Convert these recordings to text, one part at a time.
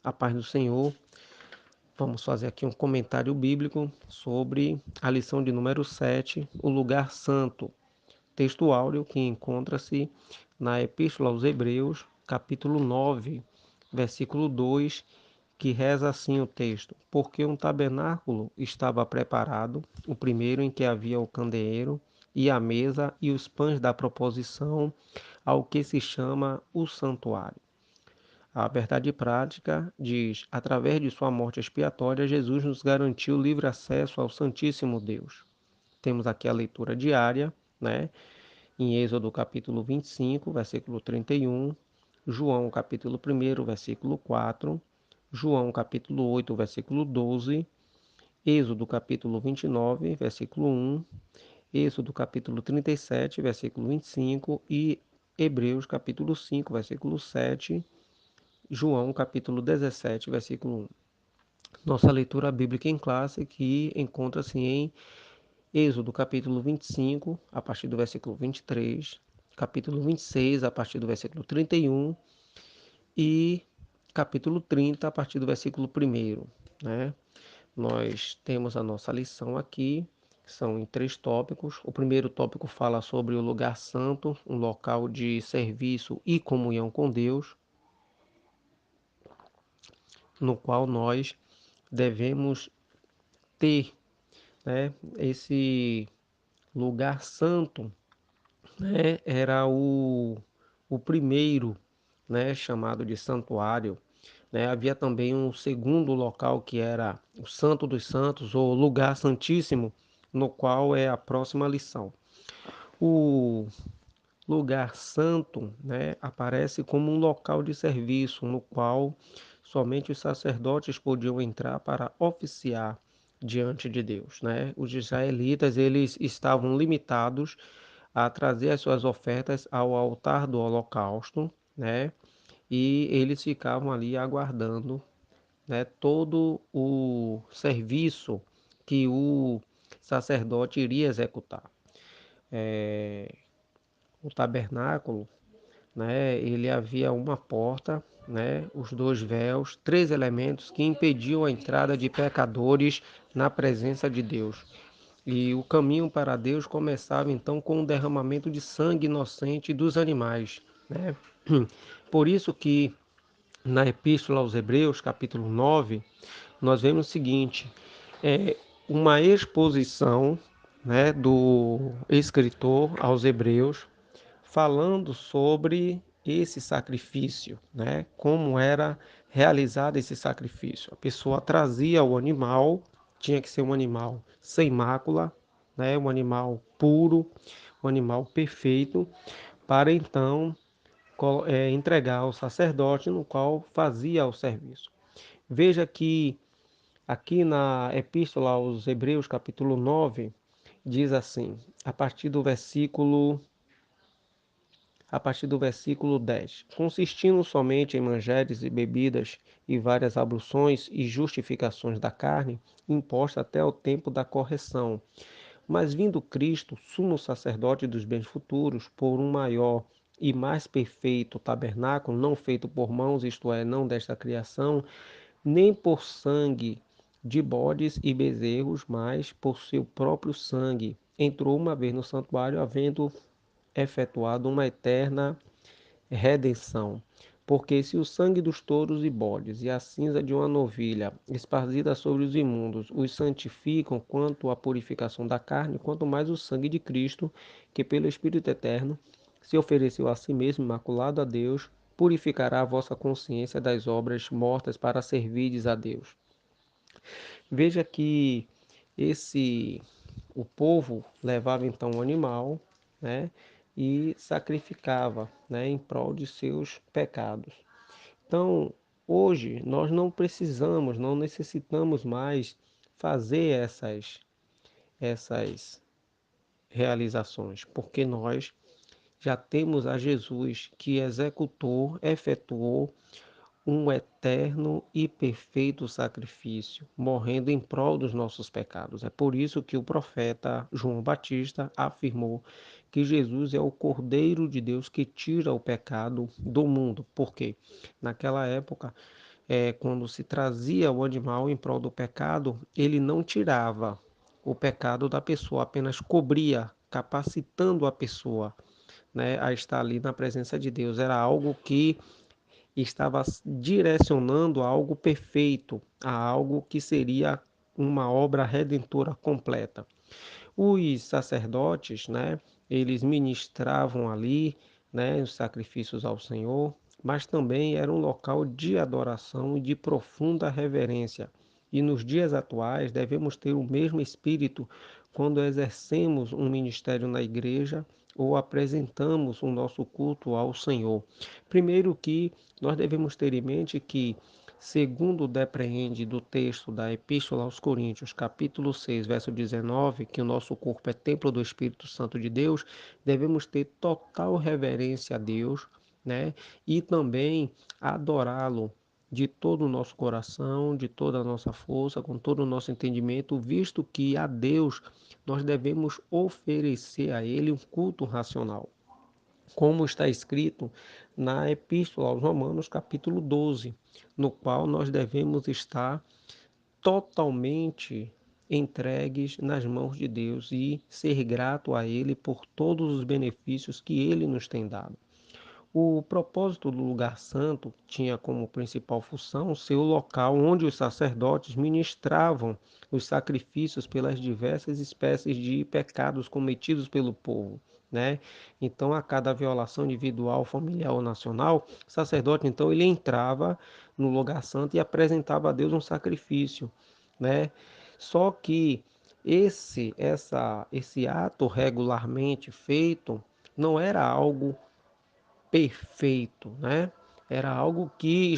A paz do Senhor. Vamos fazer aqui um comentário bíblico sobre a lição de número 7, o lugar santo. Texto áureo que encontra-se na Epístola aos Hebreus, capítulo 9, versículo 2, que reza assim o texto: Porque um tabernáculo estava preparado, o primeiro em que havia o candeeiro, e a mesa e os pães da proposição, ao que se chama o santuário. A verdade prática diz: através de sua morte expiatória, Jesus nos garantiu livre acesso ao Santíssimo Deus. Temos aqui a leitura diária, né? Em Êxodo capítulo 25, versículo 31, João capítulo 1, versículo 4, João capítulo 8, versículo 12, Êxodo capítulo 29, versículo 1, Êxodo capítulo 37, versículo 25 e Hebreus capítulo 5, versículo 7, João capítulo 17, versículo 1. Nossa leitura bíblica em classe que encontra-se em Êxodo capítulo 25, a partir do versículo 23, capítulo 26, a partir do versículo 31 e capítulo 30, a partir do versículo 1, né? Nós temos a nossa lição aqui, são em 3 tópicos. O primeiro tópico fala sobre o lugar santo, um local de serviço e comunhão com Deus, no qual nós devemos ter, né, esse lugar santo, né, era o primeiro, né, chamado de santuário, né. Havia também um segundo local que era o Santo dos Santos, ou lugar santíssimo, no qual é a próxima lição. O lugar santo, né, aparece como um local de serviço no qual somente os sacerdotes podiam entrar para oficiar diante de Deus, né? Os israelitas, eles estavam limitados a trazer as suas ofertas ao altar do holocausto, né? E eles ficavam ali aguardando, né, todo o serviço que o sacerdote iria executar. O tabernáculo, né, ele havia uma porta, né, os 2 véus, 3 elementos que impediam a entrada de pecadores na presença de Deus. E o caminho para Deus começava então com o derramamento de sangue inocente dos animais, né? Por isso que na Epístola aos Hebreus, capítulo 9, nós vemos o seguinte: é uma exposição, né, do escritor aos Hebreus falando sobre esse sacrifício, né? Como era realizado esse sacrifício. A pessoa trazia o animal, tinha que ser um animal sem mácula, né? Um animal puro, um animal perfeito, para então entregar ao sacerdote, no qual fazia o serviço. Veja que aqui na Epístola aos Hebreus, capítulo 9, diz assim, a partir do versículo 10. Consistindo somente em manjares e bebidas e várias abluções e justificações da carne, imposta até o tempo da correção. Mas vindo Cristo, sumo sacerdote dos bens futuros, por um maior e mais perfeito tabernáculo, não feito por mãos, isto é, não desta criação, nem por sangue de bodes e bezerros, mas por seu próprio sangue, entrou uma vez no santuário, havendo efetuado uma eterna redenção. Porque se o sangue dos touros e bodes e a cinza de uma novilha esparzida sobre os imundos os santificam quanto à purificação da carne, quanto mais o sangue de Cristo, que pelo Espírito eterno se ofereceu a si mesmo imaculado a Deus, purificará a vossa consciência das obras mortas para servirdes a Deus. Veja que esse o povo levava então um animal, né, e sacrificava, né, em prol de seus pecados. Então, hoje nós não precisamos, não necessitamos mais fazer essas realizações, porque nós já temos a Jesus que executou, efetuou um eterno e perfeito sacrifício, morrendo em prol dos nossos pecados. É por isso que o profeta João Batista afirmou que Jesus é o Cordeiro de Deus que tira o pecado do mundo. Por quê? Naquela época, quando se trazia o animal em prol do pecado, ele não tirava o pecado da pessoa, apenas cobria, capacitando a pessoa, né, a estar ali na presença de Deus. Era algo que estava direcionando a algo perfeito, a algo que seria uma obra redentora completa. Os sacerdotes, né, eles ministravam ali, né, os sacrifícios ao Senhor, mas também era um local de adoração e de profunda reverência. E nos dias atuais devemos ter o mesmo espírito quando exercemos um ministério na igreja ou apresentamos o nosso culto ao Senhor. Primeiro que nós devemos ter em mente que, segundo depreende do texto da Epístola aos Coríntios, capítulo 6, verso 19, que o nosso corpo é templo do Espírito Santo de Deus, devemos ter total reverência a Deus, né? E também adorá-lo de todo o nosso coração, de toda a nossa força, com todo o nosso entendimento, visto que a Deus nós devemos oferecer a Ele um culto racional, como está escrito na Epístola aos Romanos, capítulo 12, no qual nós devemos estar totalmente entregues nas mãos de Deus e ser grato a Ele por todos os benefícios que Ele nos tem dado. O propósito do lugar santo tinha como principal função ser o local onde os sacerdotes ministravam os sacrifícios pelas diversas espécies de pecados cometidos pelo povo, né? Então, a cada violação individual, familiar ou nacional, o sacerdote então ele entrava no lugar santo e apresentava a Deus um sacrifício, né? Só que esse ato regularmente feito não era algo perfeito, né? Era algo que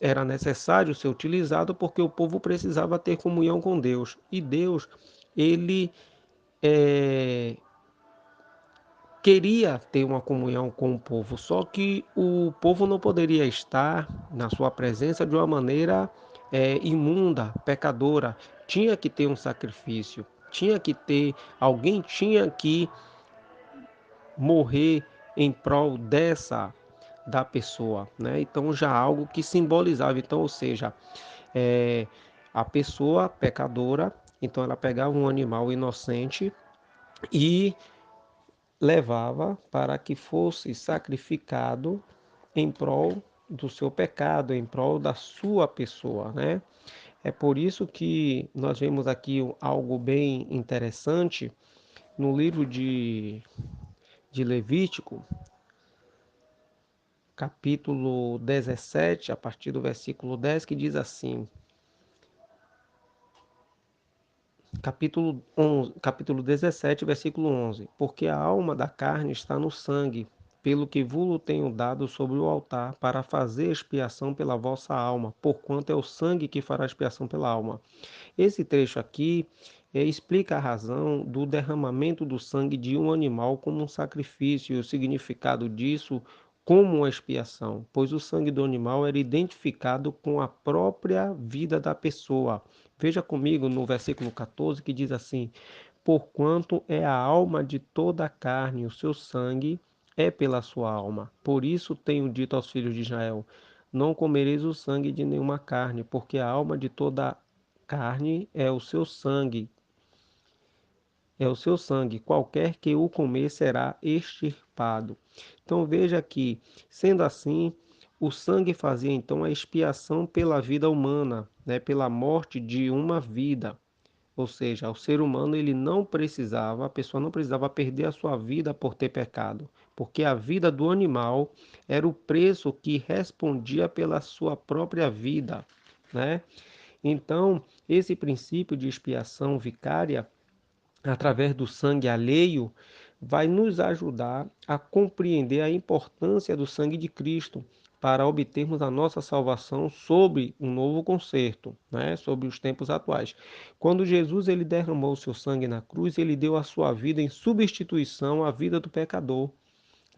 era necessário ser utilizado porque o povo precisava ter comunhão com Deus. E Deus, ele é, queria ter uma comunhão com o povo, só que o povo não poderia estar na sua presença de uma maneira imunda, pecadora. Tinha que ter um sacrifício, alguém tinha que morrer em prol da pessoa, né? Então já algo que simbolizava, então, ou seja, é, a pessoa pecadora, então ela pegava um animal inocente e levava para que fosse sacrificado em prol do seu pecado, em prol da sua pessoa, né? É por isso que nós vemos aqui algo bem interessante no livro de Levítico, capítulo 17, a partir do versículo 10, que diz assim: capítulo 17, versículo 11: Porque a alma da carne está no sangue, pelo que vos tenho dado sobre o altar, para fazer expiação pela vossa alma, porquanto é o sangue que fará expiação pela alma. Esse trecho aqui explica a razão do derramamento do sangue de um animal como um sacrifício e o significado disso como uma expiação, pois o sangue do animal era identificado com a própria vida da pessoa. Veja comigo no versículo 14 que diz assim: Porquanto é a alma de toda a carne, o seu sangue é pela sua alma. Por isso tenho dito aos filhos de Israel: Não comereis o sangue de nenhuma carne, porque a alma de toda carne é o seu sangue, qualquer que o comer será extirpado. Então veja que, sendo assim, o sangue fazia então a expiação pela vida humana, né, pela morte de uma vida. Ou seja, o ser humano a pessoa não precisava perder a sua vida por ter pecado, porque a vida do animal era o preço que respondia pela sua própria vida, né? Então, esse princípio de expiação vicária, através do sangue alheio, vai nos ajudar a compreender a importância do sangue de Cristo para obtermos a nossa salvação sobre um novo concerto, né? Sobre os tempos atuais. Quando Jesus ele derramou o seu sangue na cruz, ele deu a sua vida em substituição à vida do pecador,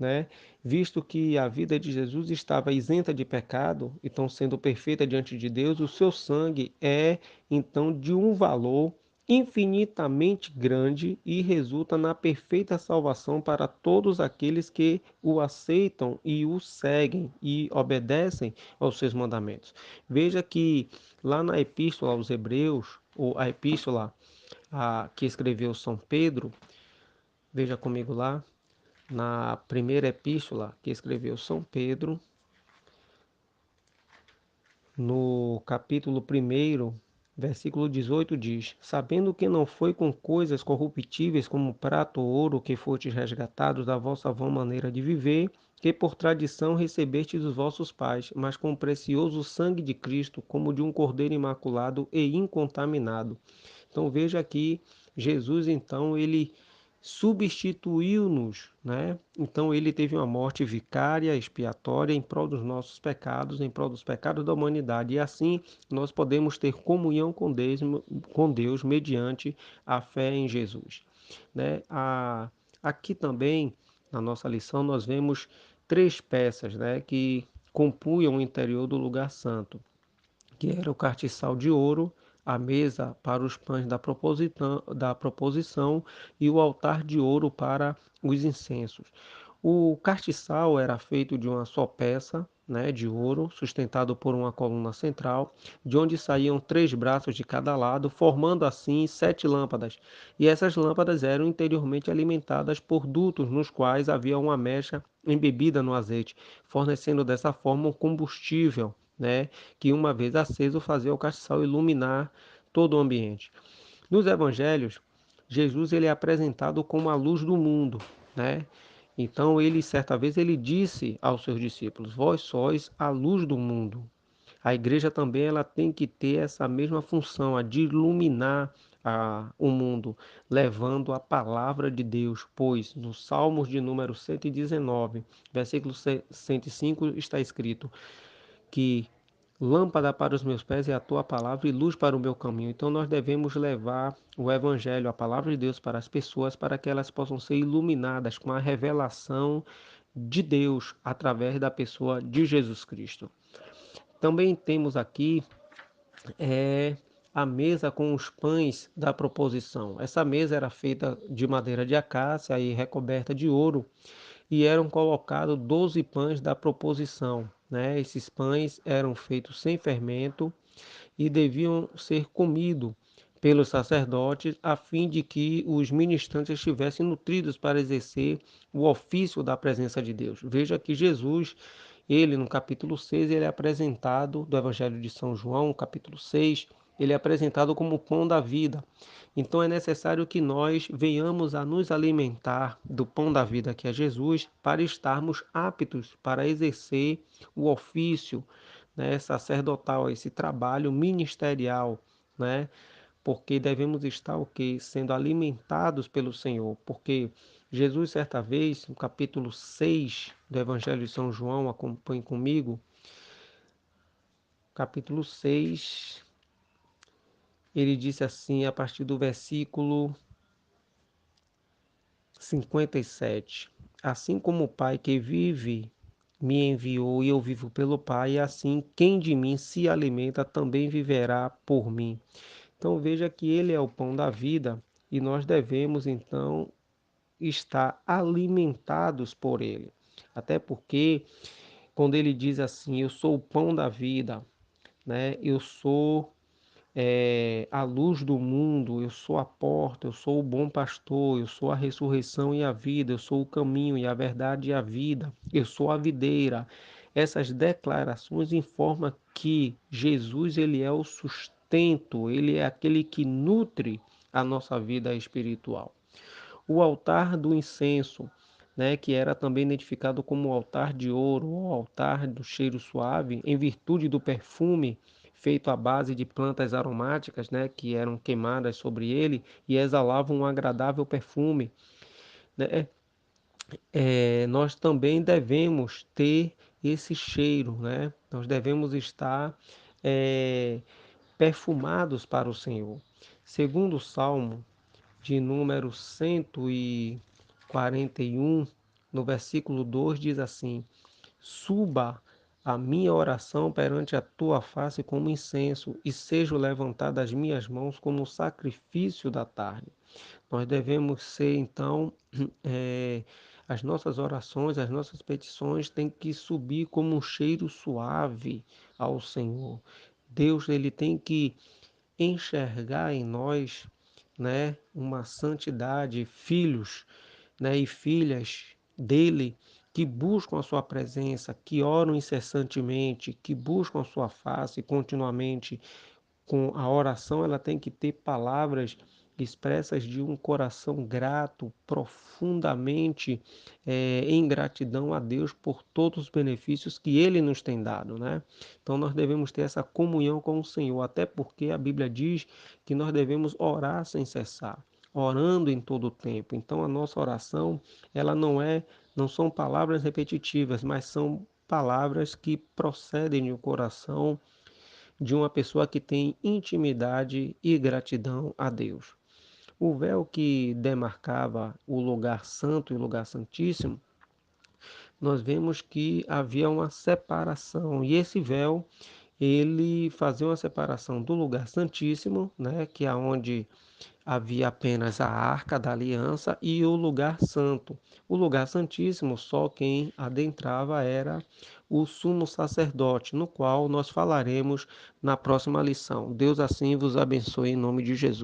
né? Visto que a vida de Jesus estava isenta de pecado, então sendo perfeita diante de Deus, o seu sangue é então de um valor infinitamente grande e resulta na perfeita salvação para todos aqueles que o aceitam e o seguem e obedecem aos seus mandamentos. Veja que lá na Epístola aos Hebreus, ou a Epístola que escreveu São Pedro, veja comigo lá, na primeira Epístola que escreveu São Pedro, no capítulo 1, versículo 18 diz: Sabendo que não foi com coisas corruptíveis como prata ou ouro que fostes resgatados da vossa vã maneira de viver, que por tradição recebestes dos vossos pais, mas com o precioso sangue de Cristo, como de um cordeiro imaculado e incontaminado. Então veja aqui, Jesus então ele substituiu-nos, né? Então ele teve uma morte vicária, expiatória em prol dos nossos pecados, em prol dos pecados da humanidade. E assim nós podemos ter comunhão com Deus mediante a fé em Jesus, né? Aqui também na nossa lição nós vemos três peças, né, que compunham o interior do lugar santo, que era o castiçal de ouro, a mesa para os pães da proposição e o altar de ouro para os incensos. O castiçal era feito de uma só peça, né, de ouro, sustentado por uma coluna central, de onde saíam 3 braços de cada lado, formando assim 7 lâmpadas. E essas lâmpadas eram interiormente alimentadas por dutos, nos quais havia uma mecha embebida no azeite, fornecendo dessa forma um combustível, né, que uma vez aceso fazia o castiçal iluminar todo o ambiente. Nos evangelhos, Jesus ele é apresentado como a luz do mundo, né? Então ele certa vez ele disse aos seus discípulos: Vós sois a luz do mundo. A igreja também ela tem que ter essa mesma função, a de iluminar o mundo, levando a palavra de Deus, pois no Salmos de número 119, versículo 105 está escrito que lâmpada para os meus pés é a tua palavra e luz para o meu caminho. Então nós devemos levar o evangelho, a palavra de Deus para as pessoas para que elas possam ser iluminadas com a revelação de Deus através da pessoa de Jesus Cristo. Também temos aqui a mesa com os pães da proposição. Essa mesa era feita de madeira de acácia e recoberta de ouro e eram colocados 12 pães da proposição, né? Esses pães eram feitos sem fermento e deviam ser comidos pelos sacerdotes, a fim de que os ministrantes estivessem nutridos para exercer o ofício da presença de Deus. Veja que Jesus, ele no capítulo 6, ele é apresentado, do Evangelho de São João, capítulo 6, ele é apresentado como o pão da vida. Então é necessário que nós venhamos a nos alimentar do pão da vida que é Jesus, para estarmos aptos para exercer o ofício, né, sacerdotal, esse trabalho ministerial, né? Porque devemos estar o quê? Sendo alimentados pelo Senhor. Porque Jesus, certa vez, no capítulo 6 do Evangelho de São João, acompanhe comigo, capítulo 6, ele disse assim, a partir do versículo 57. Assim como o Pai que vive me enviou e eu vivo pelo Pai, assim quem de mim se alimenta também viverá por mim. Então veja que ele é o pão da vida e nós devemos então estar alimentados por ele. Até porque quando ele diz assim, eu sou o pão da vida, né? Eu sou a luz do mundo, eu sou a porta, eu sou o bom pastor, eu sou a ressurreição e a vida, eu sou o caminho e a verdade e a vida, eu sou a videira. Essas declarações informam que Jesus ele é o sustento, ele é aquele que nutre a nossa vida espiritual. O altar do incenso, né, que era também identificado como o altar de ouro, ou altar do cheiro suave, em virtude do perfume feito à base de plantas aromáticas, né, que eram queimadas sobre ele e exalavam um agradável perfume, né? Nós também devemos ter esse cheiro, né? Nós devemos estar é, perfumados para o Senhor. Segundo o Salmo de número 141, no versículo 2 diz assim: Suba a minha oração perante a tua face como incenso, e sejam levantadas as minhas mãos como sacrifício da tarde. Nós devemos ser, então, as nossas orações, as nossas petições têm que subir como um cheiro suave ao Senhor. Deus, ele tem que enxergar em nós, né, uma santidade, filhos, né, e filhas dele que buscam a sua presença, que oram incessantemente, que buscam a sua face continuamente. Com a oração, ela tem que ter palavras expressas de um coração grato, profundamente em gratidão a Deus por todos os benefícios que Ele nos tem dado, né? Então nós devemos ter essa comunhão com o Senhor, até porque a Bíblia diz que nós devemos orar sem cessar, orando em todo o tempo. Então a nossa oração, ela não são palavras repetitivas, mas são palavras que procedem do coração de uma pessoa que tem intimidade e gratidão a Deus. O véu que demarcava o lugar santo e o lugar santíssimo, nós vemos que havia uma separação, e esse véu, ele fazia uma separação do lugar santíssimo, né, que é onde havia apenas a Arca da Aliança, e o lugar santo. O lugar santíssimo, só quem adentrava era o sumo sacerdote, no qual nós falaremos na próxima lição. Deus assim vos abençoe em nome de Jesus.